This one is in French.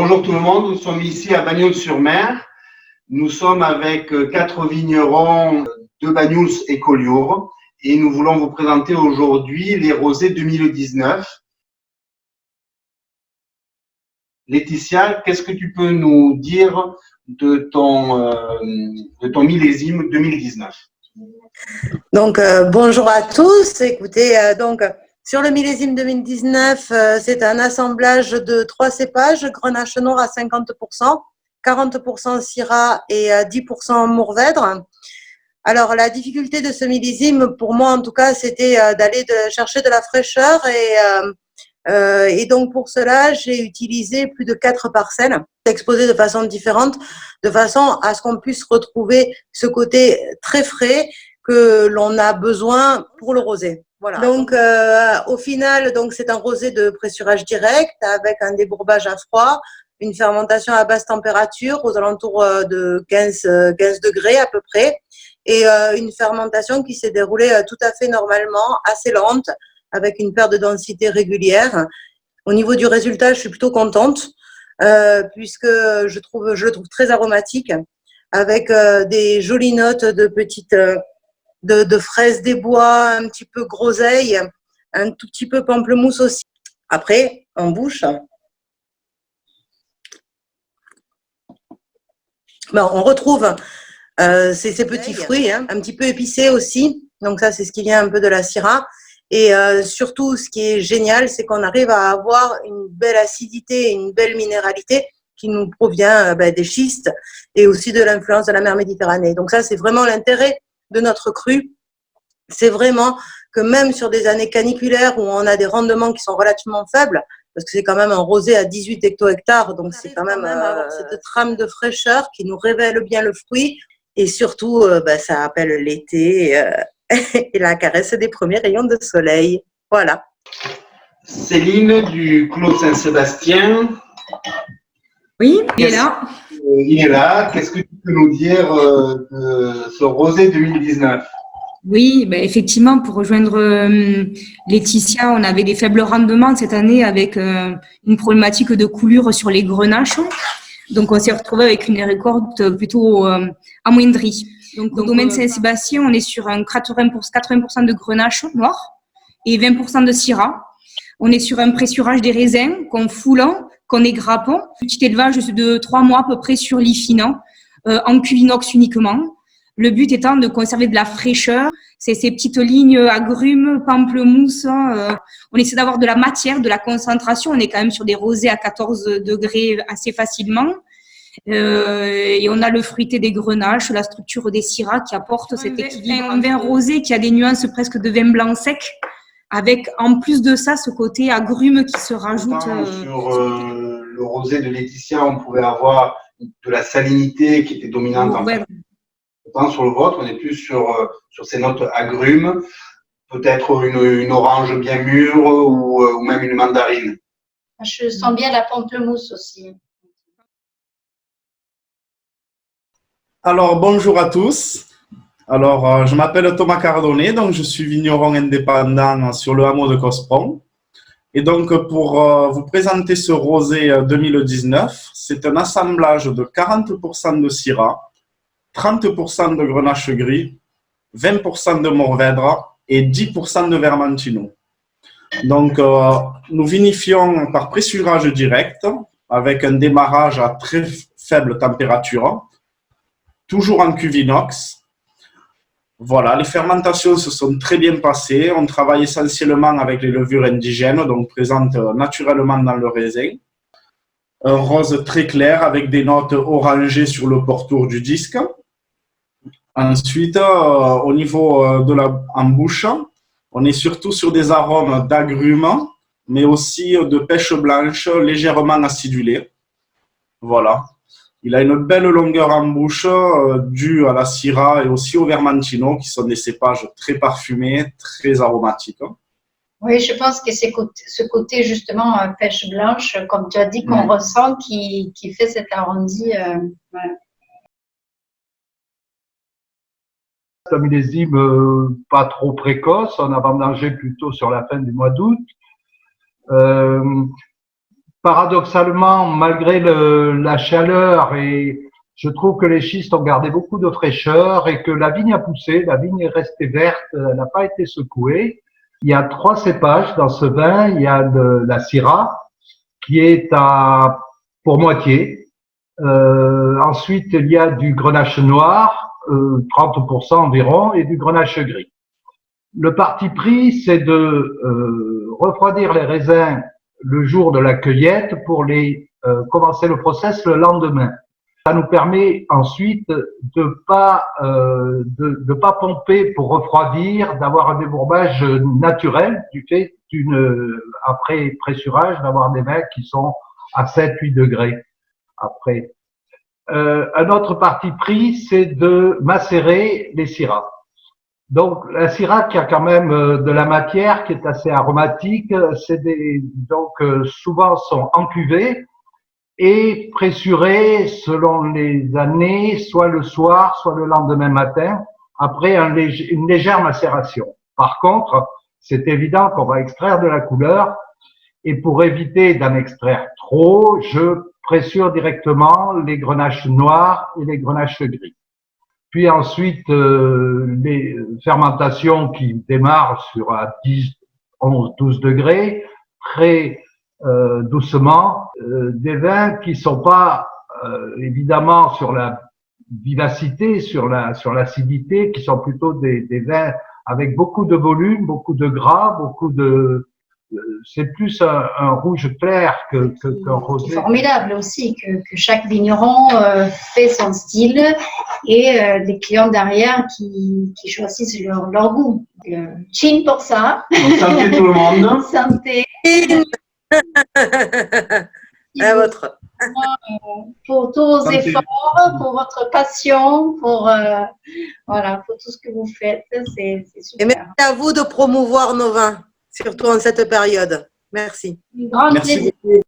Bonjour tout le monde, nous sommes ici à Bagnols-sur-Mer. Nous sommes avec 4 vignerons de Bagnols et Collioure et nous voulons vous présenter aujourd'hui les rosés 2019. Laetitia, qu'est-ce que tu peux nous dire de ton millésime 2019? Donc, bonjour à tous. Écoutez, sur le millésime 2019, c'est un assemblage de 3 cépages, Grenache noir à 50%, 40% Syrah et 10% Mourvèdre. Alors, la difficulté de ce millésime, pour moi en tout cas, c'était d'aller chercher de la fraîcheur et donc pour cela, j'ai utilisé plus de 4 parcelles exposées de façon différente, de façon à ce qu'on puisse retrouver ce côté très frais que l'on a besoin pour le rosé. Voilà. Donc au final, donc c'est un rosé de pressurage direct avec un débourbage à froid, une fermentation à basse température aux alentours de 15 degrés à peu près, et une fermentation qui s'est déroulée tout à fait normalement, assez lente, avec une perte de densité régulière. Au niveau du résultat, je suis plutôt contente puisque je le trouve très aromatique, avec des jolies notes de petites de fraises des bois, un petit peu groseille, un tout petit peu pamplemousse aussi. Après, en bouche, on retrouve ces petits fruits, un petit peu épicés aussi. Donc ça, c'est ce qui vient un peu de la Syrah. Et surtout, ce qui est génial, c'est qu'on arrive à avoir une belle acidité, une belle minéralité qui nous provient des schistes et aussi de l'influence de la mer Méditerranée. Donc ça, c'est vraiment l'intérêt de notre cru. C'est vraiment que même sur des années caniculaires où on a des rendements qui sont relativement faibles, parce que c'est quand même un rosé à 18 hecto-hectares, donc c'est quand même avoir cette trame de fraîcheur qui nous révèle bien le fruit, et surtout, ça appelle l'été et la caresse des premiers rayons de soleil. Voilà. Céline du Clos Saint-Sébastien. Oui, il est là. Il est là. Qu'est-ce que tu peux nous dire de ce rosé 2019? Oui, effectivement, pour rejoindre Laetitia, on avait des faibles rendements cette année avec une problématique de coulure sur les grenaches. Donc, on s'est retrouvé avec une récolte plutôt amoindrie. Donc, au domaine Saint-Sébastien, on est sur un 80% de grenache noire et 20% de syrah. On est sur un pressurage des raisins qu'on foule, qu'on égrappe. Petit élevage de 3 mois à peu près sur l'IFINA, en cuve inox uniquement. Le but étant de conserver de la fraîcheur. C'est ces petites lignes agrumes, pamplemousse. On essaie d'avoir de la matière, de la concentration. On est quand même sur des rosés à 14 degrés assez facilement. Et on a le fruité des grenaches, la structure des syrahs qui apporte cet équilibre. Un vin rosé qui a des nuances presque de vin blanc sec, avec en plus de ça ce côté agrume qui se rajoute. Sur le rosé de Laetitia, on pouvait avoir de la salinité qui était dominante en fait. Sur le vôtre, on est plus sur ces notes agrumes, peut-être une orange bien mûre ou même une mandarine. Je sens bien la pamplemousse aussi. Alors, bonjour à tous. Alors, je m'appelle Thomas Cardonnet, donc je suis vigneron indépendant sur le hameau de Cospron. Et donc, pour vous présenter ce rosé 2019, c'est un assemblage de 40% de Syrah, 30% de Grenache gris, 20% de Mourvèdre et 10% de Vermentino. Donc, nous vinifions par pressurage direct avec un démarrage à très faible température, toujours en cuve inox. Voilà, les fermentations se sont très bien passées. On travaille essentiellement avec les levures indigènes, donc présentes naturellement dans le raisin. Un rose très clair avec des notes orangées sur le pourtour du disque. Ensuite, au niveau en bouche, on est surtout sur des arômes d'agrumes, mais aussi de pêche blanche légèrement acidulée. Voilà. Il a une belle longueur en bouche due à la Syrah et aussi au Vermentino, qui sont des cépages très parfumés, très aromatiques. Oui, je pense que c'est ce côté justement pêche blanche, comme tu as dit, qu'on ressent, qui fait cet arrondi. Ouais. C'est un millésime pas trop précoce, on a vendangé plutôt sur la fin du mois d'août. paradoxalement, malgré la chaleur, et je trouve que les schistes ont gardé beaucoup de fraîcheur et que la vigne a poussé, la vigne est restée verte, elle n'a pas été secouée. Il y a 3 cépages dans ce vin. Il y a la Syrah qui est à pour moitié. Ensuite, il y a du Grenache noir, 30% environ, et du Grenache gris. Le parti pris, c'est de refroidir les raisins le jour de la cueillette pour commencer le process le lendemain. Ça nous permet ensuite de pas pomper pour refroidir, d'avoir un débourbage naturel du fait après pressurage, d'avoir des vins qui sont à 7-8 degrés après. Un autre parti pris, c'est de macérer les syrahs. Donc, la Syrah qui a quand même de la matière, qui est assez aromatique, souvent sont en cuvée et pressurés selon les années, soit le soir, soit le lendemain matin, après une légère macération. Par contre, c'est évident qu'on va extraire de la couleur et pour éviter d'en extraire trop, je pressure directement les grenaches noirs et les grenaches gris. Puis ensuite, les fermentations qui démarrent sur à 10, 11, 12 degrés, très doucement, des vins qui sont pas évidemment sur la vivacité, sur l'acidité, qui sont plutôt des vins avec beaucoup de volume, beaucoup de gras, c'est plus un rouge clair qu'un rosé. C'est formidable aussi que chaque vigneron fait son style et des clients derrière qui choisissent leur goût. Chin pour ça. Santé tout le monde. Santé. À votre. Pour tous vos efforts, pour votre passion, pour tout ce que vous faites, c'est super. Et merci à vous de promouvoir nos vins, surtout en cette période. Merci. Une grande Merci beaucoup.